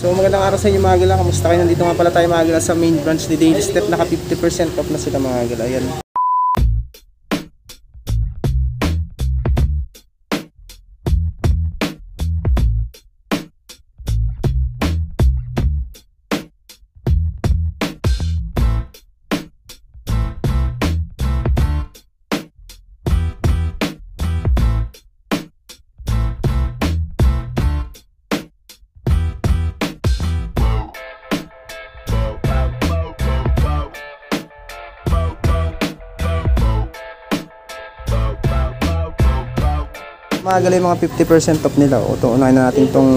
So magandang araw sa inyo mga gala. Kamusta kayo? Nandito nga pala tayo mga gala sa main branch ni Daily Step. Naka 50% off na sila mga gala. Ayan. Mga gala yung mga 50% off nila. O, ito, unahin na natin itong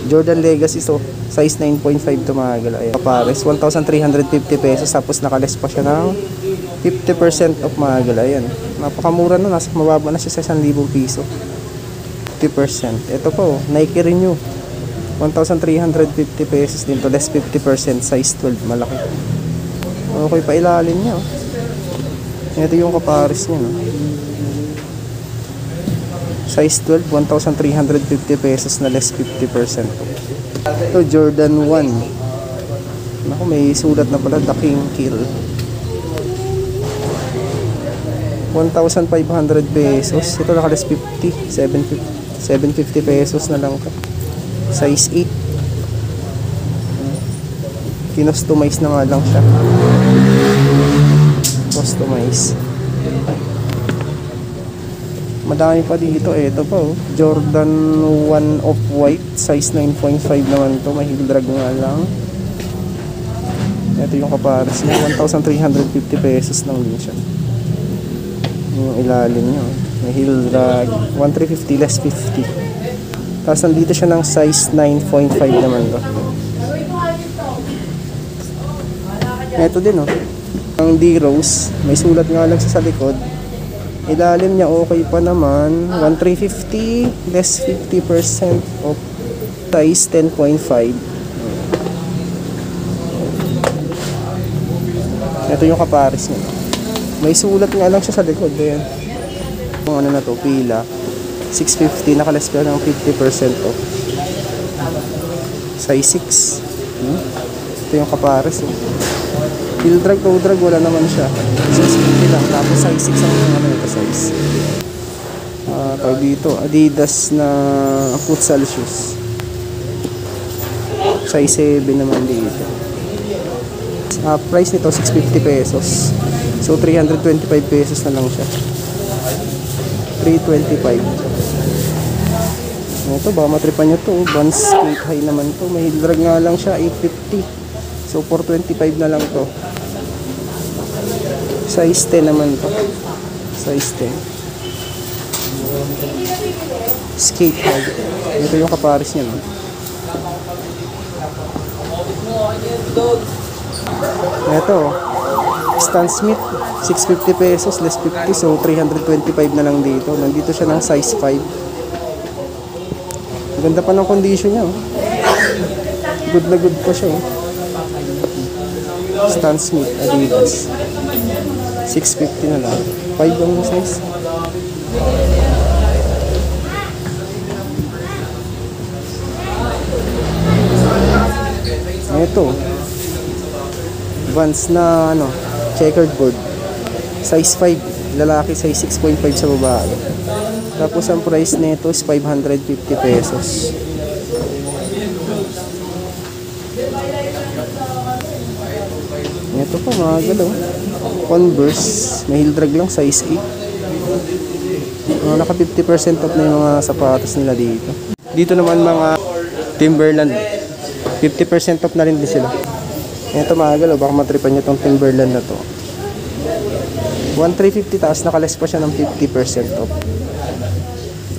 Jordan Legacy. So, size 9.5 ito mga gala. Ayan. Kapares, 1,350 pesos. Tapos nakaless pa siya ng 50% off mga gala. Ayan. Napakamura na. Nasa mababa na siya sa 1,000 piso. 50%. Ito po, Nike Renew. 1,350 pesos din to. Less 50%. Size 12. Malaki. Okay pa ilalim niya. Ito yung kapares niya. No? Size 12, 1,350 pesos na less 50%. Ito, Jordan 1. Naku, may sulat na pala, The King Kill. 1,500 pesos. Ito naka-less 50, 750 pesos na lang ito. Size 8. Kinustomize na nga lang siya. Customize. Madami pa dito. Ito pa oh. Jordan 1 Off-White. Size 9.5 naman to. May heel drag nga lang. Ito yung kapares niya. 1,350 pesos lang din siya. Yung ilalim niya. May heel drag. 1,350 less 50. Tapos nandito siya ng size 9.5 naman to. Ito din oh. Ang D-Rose. May sulat nga lang sa likod. Ilalim niya okay pa naman. 1,350 less 50% of size 10.5. Ito yung kapares niya. May sulat nga lang siya sa likod. Ayan. Kung ano na to, pila. 650 nakaless ka ng 50% off. Size 6. Ito yung kapares. Heel drag, toe drag, wala naman siya. 650 lang. Tapos size 6 ang ano ito size. Tawag dito, Adidas na futsal shoes. Size 7 naman dito. Price nito 650 pesos. So 325 pesos na lang siya. 325. Ito ba matripan nyo to. Vans skate high naman to. May heel drag nga lang siya, 850. So 425 na lang to. Size 10 naman to. Size 10. Skate high. Ito yung kapares niya. No? Ito. Stan Smith. 650 pesos. Less 50. So 325 na lang dito. Nandito siya ng size 5. Ganda pa ng condition niya. Oh. Good na good pa siya. Oh. Stan Smith, Adidas. 650 na lang. 5 ang size. Ito. Vans na ano, checkered board. Size 5. Lalaki, size 6.5 sa babae. Tapos ang price nito is 550 pesos. Ito po mga galaw. Converse. May heel drag lang. Size 8. Naka 50% off na yung mga sapatos nila dito. Dito naman mga Timberland. 50% off na rin din sila. Ito mga galaw. Baka matripan nyo itong Timberland na to. 1,350 taas. Nakaless pa siya ng 50% off.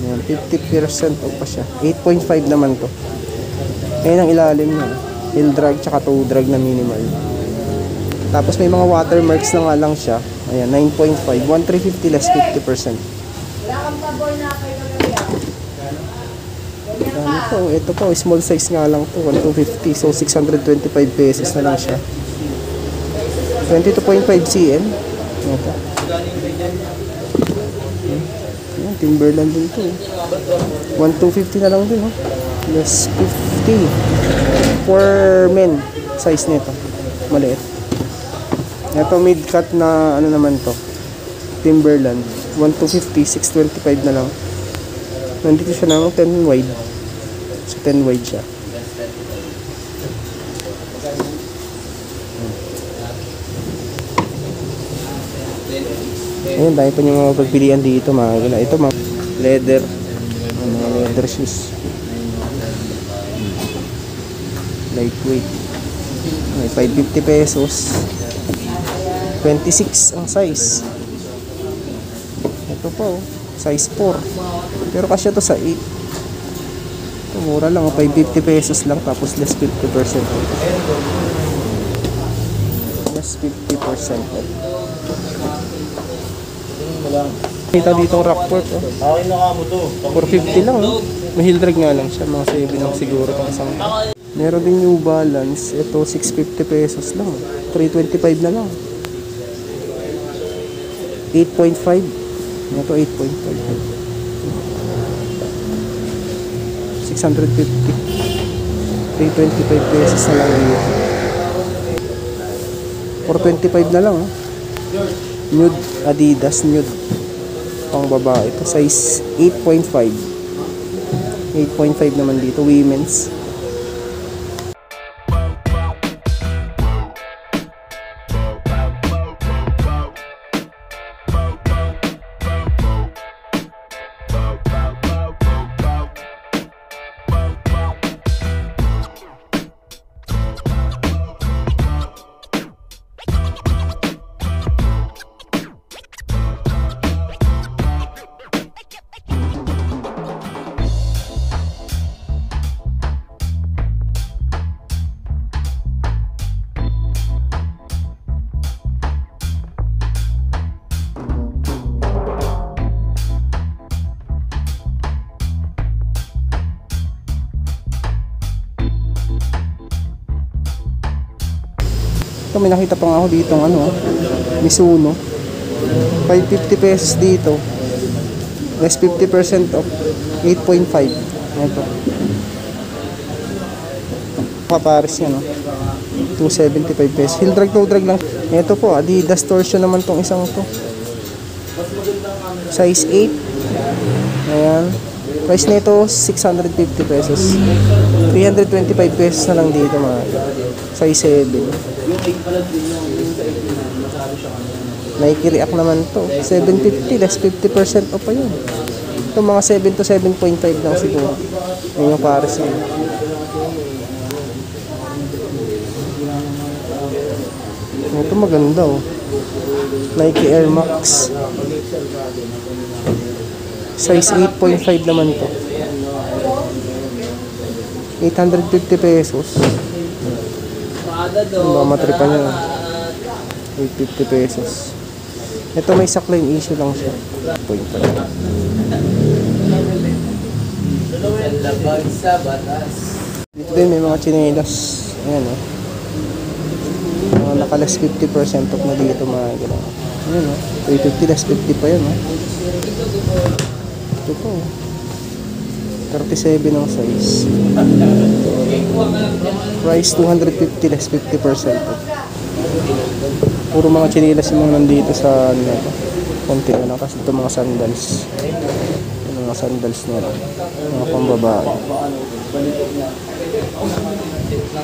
Ayan, 50% off pa siya. 8.5 naman to. Ayan ang ilalim niya. Heel drag tsaka toe drag na minimal. Tapos may mga watermarks na nga lang siya. Ayan, 9.5. 1,350 less 50%. Ito po, small size nga lang to. 1,250. So, 625 pesos na lang siya. 22.5 cm. Ito. Ayan, Timberland din to. 1,250 na lang din, oh. Less 50. For men, size nito. Maliit. Ito mid-cut na ano naman to. Timberland. 1,250, 625 na lang. Nandito siya ng 10 wide. So 10 wide siya. Ayan, dahil pa yung mga pagpilian dito, mga gala. Ito mga leather. Mga leather shoes. Lightweight. May 550 pesos. 26 ang size. Ito po, size 4. Pero kasya to sa 8. Ito, mura lang, 550 pesos lang. Tapos less 50%. Less 50%. Kita dito ang Rockport, oh. 450 lang, oh. May heel drag nga lang siya, mga 7 lang siguro itong isang. Meron din New Balance, ito 650 pesos lang, 325 na lang. 8.5, ito 8.5, 650, 325 pesos na lang dito. 425 na lang, oh. Nude, Adidas nude pang babae, ito size 8.5 naman dito, women's. Ito, may nakita pa nga ako dito ng ano, Mizuno. 550 pesos dito. Less 50% off. 8.5. Ito. Papares yan, no? 275 pesos. Heel drag, toe drag lang. Ito po, Adidas torsion naman tong isang to. Size 8. Ayan. Price nito 650 pesos. 325 pesos na lang dito, mga size 7. Nike React naman to. 750, less 50% off pa yun. Ito mga 7 to 7.5 lang siguro. Ayun yung pares yun. Ito maganda, oh. Nike Air Max. Size 8.5 naman to. 850 pesos. Ang matripa niya. 850 pesos. Ito may saklain issue lang siya. Point pa lang. Dito din may mga chinelas. Ayan, oh. Mga naka-less 50% off na dito, mga gano'n. Ayan, oh. 350 less 50 pa yan, oh. Ito po. 37 ang size. Price 250 less 50% off. Puro mga chinelas yung mga nandito sa ano to. Konti na lang kasi ito mga sandals. Ito mga sandals na lang. Mga pambabae.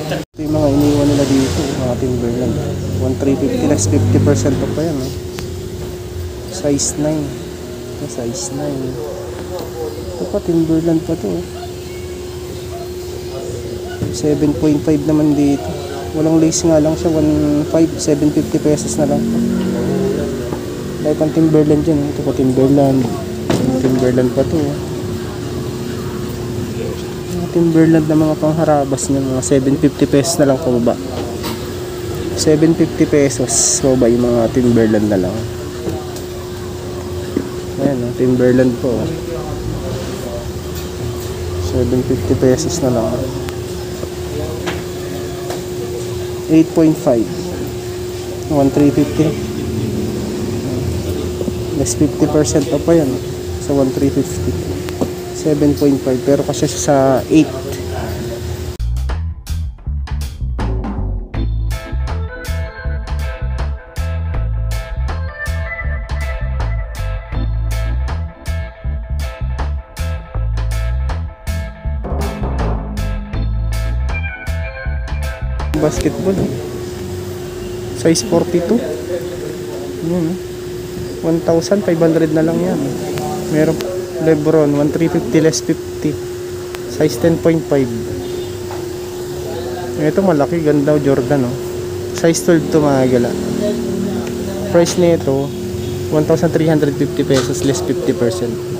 Ito yung mga iniwan nila dito, mga Timberland. 1,350 less 50% off pa yan, eh. Size 9. Ito size 9. Ito pa, Timberland pa to. 7.5 naman dito. Walang lace nga lang siya. 750 pesos na lang. Dahil pang Timberland dyan. Ito pa Timberland. Timberland pa to. Mga Timberland na mga pangharabas niya. Mga 750 pesos na lang pababa. 750 pesos pababa yung mga Timberland na lang. Ayan, oh, Timberland po. 750 pesos na lang. 8.5. 1,350. Less 50% off pa yan. sa 1,350. 7.5 pero kasi sa 8. Basketball size 42 yun, 1,500 na lang yan. Meron Lebron 1,350 less 50 size 10.5. ito malaki, ganda, Jordan size 12 to mga gala. Price nito 1,350 pesos less 50%.